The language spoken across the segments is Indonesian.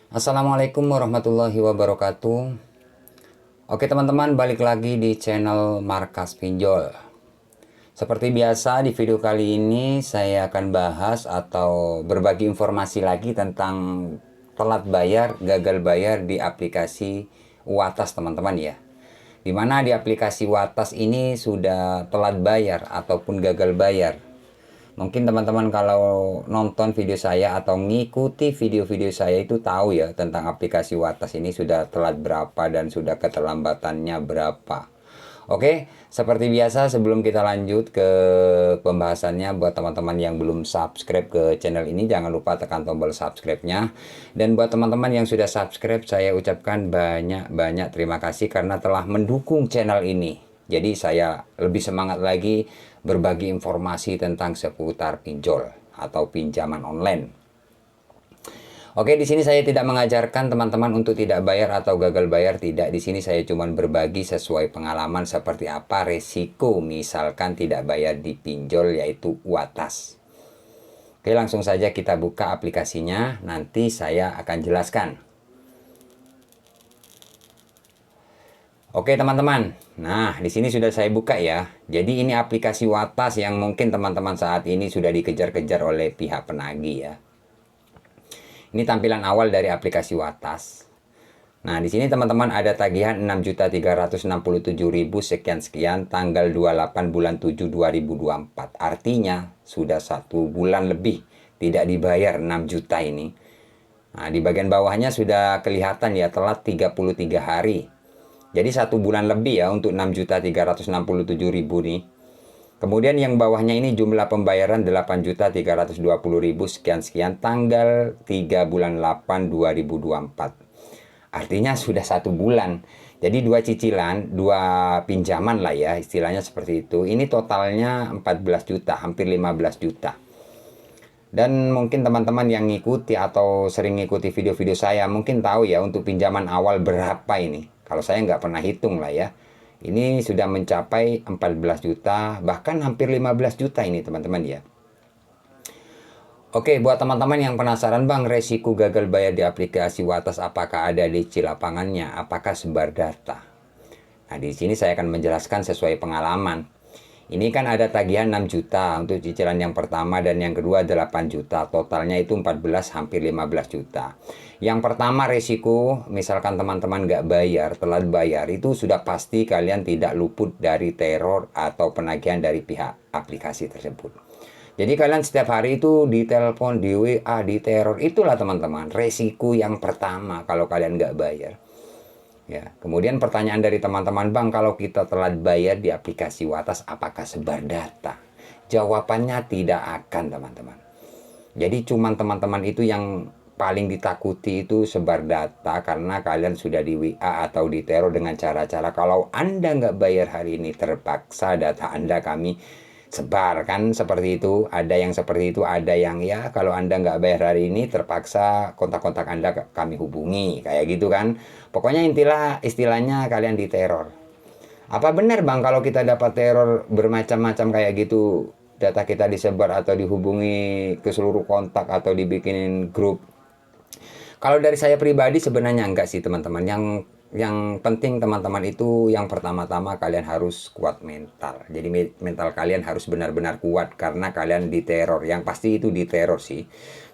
Assalamualaikum warahmatullahi wabarakatuh. Oke teman-teman, balik lagi di channel Markas Pinjol. Seperti biasa di video kali ini saya akan bahas atau berbagi informasi lagi tentang telat bayar, gagal bayar di aplikasi Watas teman-teman ya. Dimana di aplikasi Watas ini sudah telat bayar ataupun gagal bayar. Mungkin teman-teman kalau nonton video saya atau ngikuti video-video saya itu tahu ya tentang aplikasi Watas ini sudah telat berapa dan sudah keterlambatannya berapa. Oke, seperti biasa sebelum kita lanjut ke pembahasannya, buat teman-teman yang belum subscribe ke channel ini jangan lupa tekan tombol subscribe-nya. Dan buat teman-teman yang sudah subscribe, saya ucapkan banyak-banyak terima kasih karena telah mendukung channel ini. Jadi saya lebih semangat lagi berbagi informasi tentang seputar pinjol atau pinjaman online. Oke, di sini saya tidak mengajarkan teman-teman untuk tidak bayar atau gagal bayar, tidak. Di sini saya cuma berbagi sesuai pengalaman seperti apa resiko misalkan tidak bayar di pinjol, yaitu Watas. Oke, langsung saja kita buka aplikasinya, nanti saya akan jelaskan. Oke teman-teman, nah di sini sudah saya buka ya. Jadi ini aplikasi Watas yang mungkin teman-teman saat ini sudah dikejar-kejar oleh pihak penagih ya. Ini tampilan awal dari aplikasi Watas. Nah di sini teman-teman ada tagihan 6.367.000 sekian tanggal 28 bulan 7 2024. Artinya sudah 1 bulan lebih tidak dibayar 6 juta ini. Nah di bagian bawahnya sudah kelihatan ya telat 33 hari. Jadi 1 bulan lebih ya untuk 6.367.000 nih. Kemudian yang bawahnya ini jumlah pembayaran 8.320.000 sekian tanggal 3 bulan 8 2024. Artinya sudah 1 bulan. Jadi 2 cicilan, 2 pinjaman lah ya istilahnya seperti itu. Ini totalnya 14 juta, hampir 15 juta. Dan mungkin teman-teman yang ngikuti atau sering ngikuti video-video saya mungkin tahu ya untuk pinjaman awal berapa ini. Kalau saya nggak pernah hitung lah ya. Ini sudah mencapai 14 juta, bahkan hampir 15 juta ini teman-teman ya. Oke, buat teman-teman yang penasaran bang, resiko gagal bayar di aplikasi Watas apakah ada DC lapangannya? Apakah sebar data? Nah, di sini saya akan menjelaskan sesuai pengalaman. Ini kan ada tagihan 6 juta untuk cicilan yang pertama dan yang kedua 8 juta. Totalnya itu 14 hampir 15 juta. Yang pertama resiko misalkan teman-teman nggak bayar, telat bayar, itu sudah pasti kalian tidak luput dari teror atau penagihan dari pihak aplikasi tersebut. Jadi kalian setiap hari itu ditelepon, di WA, di teror. Itulah teman-teman resiko yang pertama kalau kalian nggak bayar. Ya, kemudian pertanyaan dari teman-teman, bang, kalau kita telat bayar di aplikasi Watas, apakah sebar data? Jawabannya tidak akan, teman-teman. Jadi cuman teman-teman itu yang paling ditakuti itu sebar data karena kalian sudah di WA atau di teror dengan cara-cara kalau Anda nggak bayar hari ini terpaksa data Anda kami sebar kan seperti itu. Ada yang seperti itu, ada yang ya kalau Anda nggak bayar hari ini terpaksa kontak-kontak Anda kami hubungi kayak gitu kan. Pokoknya istilahnya kalian diteror. Apa benar bang kalau kita dapat teror bermacam-macam kayak gitu, data kita disebar atau dihubungi ke seluruh kontak atau dibikinin grup? Kalau dari saya pribadi sebenarnya enggak sih teman-teman. Yang penting teman-teman itu yang pertama-tama kalian harus kuat mental. Jadi mental kalian harus benar-benar kuat karena kalian diteror. Yang pasti itu diteror sih.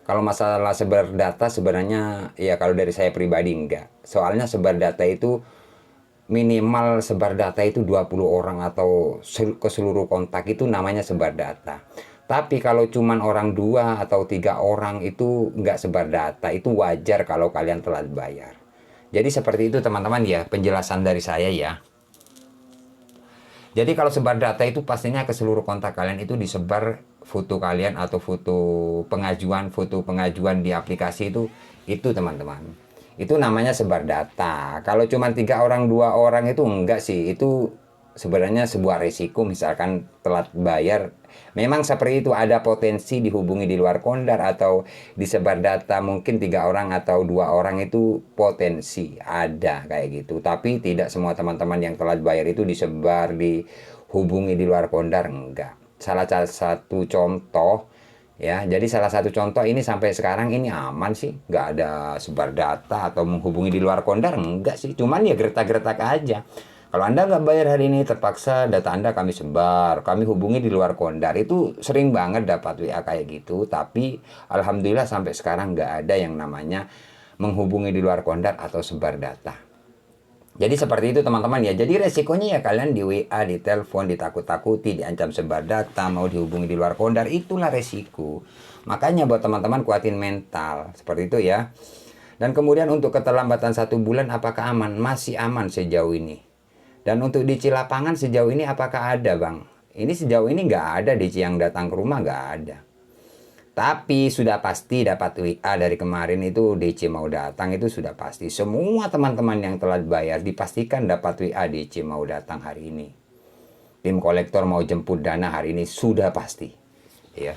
Kalau masalah sebar data sebenarnya ya kalau dari saya pribadi enggak. Soalnya sebar data itu minimal sebar data itu 20 orang atau ke seluruh kontak itu namanya sebar data. Tapi kalau cuman orang 2 atau 3 orang itu nggak sebar data, itu wajar kalau kalian telat bayar. Jadi seperti itu teman-teman ya, penjelasan dari saya ya. Jadi kalau sebar data itu pastinya ke seluruh kontak kalian itu disebar foto kalian atau foto pengajuan di aplikasi itu teman-teman. Itu namanya sebar data. Kalau cuma 3 orang, 2 orang itu enggak sih. Itu sebenarnya sebuah risiko misalkan telat bayar. Memang seperti itu ada potensi dihubungi di luar kondar atau disebar data mungkin 3 orang atau 2 orang itu potensi ada kayak gitu. Tapi tidak semua teman-teman yang telat bayar itu disebar dihubungi di luar kondar enggak. Salah satu contoh Ya, jadi salah satu contoh ini sampai sekarang ini aman sih, nggak ada sebar data atau menghubungi di luar kondar, enggak sih, cuman ya gertak-gertak aja. Kalau Anda nggak bayar hari ini, terpaksa data Anda kami sebar, kami hubungi di luar kondar, itu sering banget dapat WA kayak gitu, tapi Alhamdulillah sampai sekarang nggak ada yang namanya menghubungi di luar kondar atau sebar data. Jadi seperti itu teman-teman ya. Jadi resikonya ya kalian di WA, di telepon, ditakut-takuti, diancam sebar data, mau dihubungi di luar kondar, itulah resiko. Makanya buat teman-teman kuatin mental, seperti itu ya. Dan kemudian untuk keterlambatan 1 bulan apakah aman? Masih aman sejauh ini. Dan untuk DC lapangan sejauh ini apakah ada bang? Ini sejauh ini nggak ada DC yang datang ke rumah, nggak ada. Tapi sudah pasti dapat WA dari kemarin itu DC mau datang itu sudah pasti. Semua teman-teman yang telah bayar dipastikan dapat WA DC mau datang hari ini. Tim kolektor mau jemput dana hari ini sudah pasti. Ya.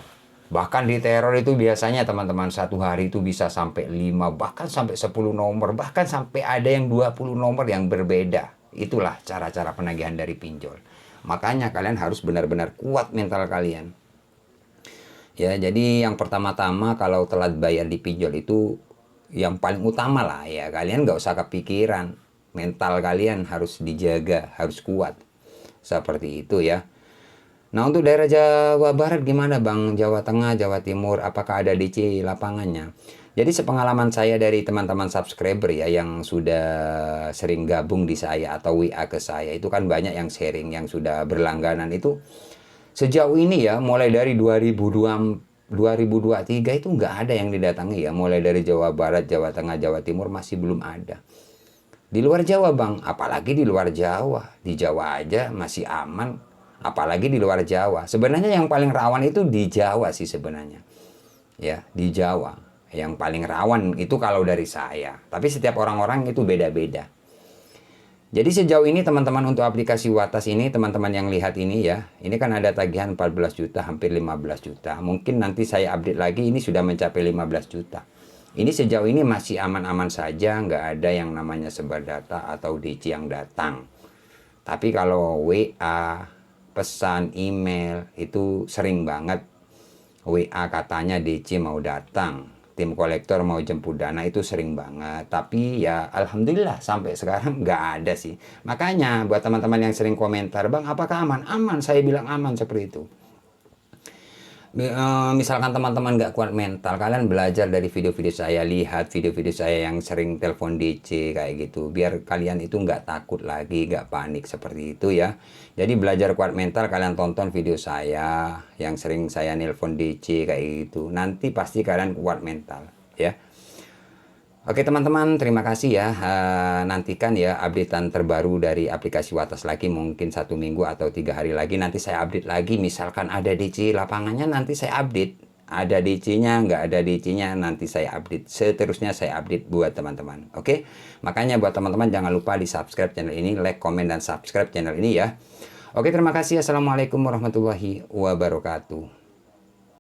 Bahkan di teror itu biasanya teman-teman satu hari itu bisa sampai 5 bahkan sampai 10 nomor, bahkan sampai ada yang 20 nomor yang berbeda. Itulah cara-cara penagihan dari pinjol. Makanya kalian harus benar-benar kuat mental kalian. Ya, jadi yang pertama-tama kalau telat bayar di pinjol itu yang paling utama lah ya, kalian nggak usah kepikiran. Mental kalian harus dijaga, harus kuat. Seperti itu ya. Nah, untuk daerah Jawa Barat gimana Bang? Jawa Tengah, Jawa Timur, apakah ada DC lapangannya? Jadi sepengalaman saya dari teman-teman subscriber ya yang sudah sering gabung di saya atau WA ke saya, itu kan banyak yang sharing yang sudah berlangganan itu. Sejauh ini ya, mulai dari 2023 itu nggak ada yang didatangi ya. Mulai dari Jawa Barat, Jawa Tengah, Jawa Timur masih belum ada. Di luar Jawa bang, apalagi di luar Jawa. Di Jawa aja masih aman, apalagi di luar Jawa. Sebenarnya yang paling rawan itu di Jawa sih sebenarnya. Ya, di Jawa. Yang paling rawan itu kalau dari saya. Tapi setiap orang-orang itu beda-beda. Jadi sejauh ini teman-teman untuk aplikasi Watas ini, teman-teman yang lihat ini ya, ini kan ada tagihan 14 juta, hampir 15 juta. Mungkin nanti saya update lagi, ini sudah mencapai 15 juta. Ini sejauh ini masih aman-aman saja, nggak ada yang namanya sebar data atau DC yang datang. Tapi kalau WA, pesan, email, itu sering banget. WA katanya DC mau datang, tim kolektor mau jemput dana, itu sering banget. Tapi ya alhamdulillah sampai sekarang nggak ada sih. Makanya buat teman-teman yang sering komentar, bang apakah aman? Aman, saya bilang aman seperti itu. Misalkan teman-teman nggak kuat mental, kalian belajar dari video-video saya, lihat video-video saya yang sering telepon DC kayak gitu, biar kalian itu nggak takut lagi, nggak panik seperti itu ya. Jadi belajar kuat mental, kalian tonton video saya yang sering saya nelpon DC kayak gitu, nanti pasti kalian kuat mental ya. Oke teman-teman, terima kasih ya. Nantikan ya updatean terbaru dari aplikasi Watas lagi, mungkin 1 minggu atau 3 hari lagi. Nanti saya update lagi, misalkan ada DC lapangannya nanti saya update. Ada DC-nya, nggak ada DC-nya, nanti saya update. Seterusnya saya update buat teman-teman. Oke, makanya buat teman-teman jangan lupa di subscribe channel ini, like, komen, dan subscribe channel ini ya. Oke, terima kasih. Assalamualaikum warahmatullahi wabarakatuh.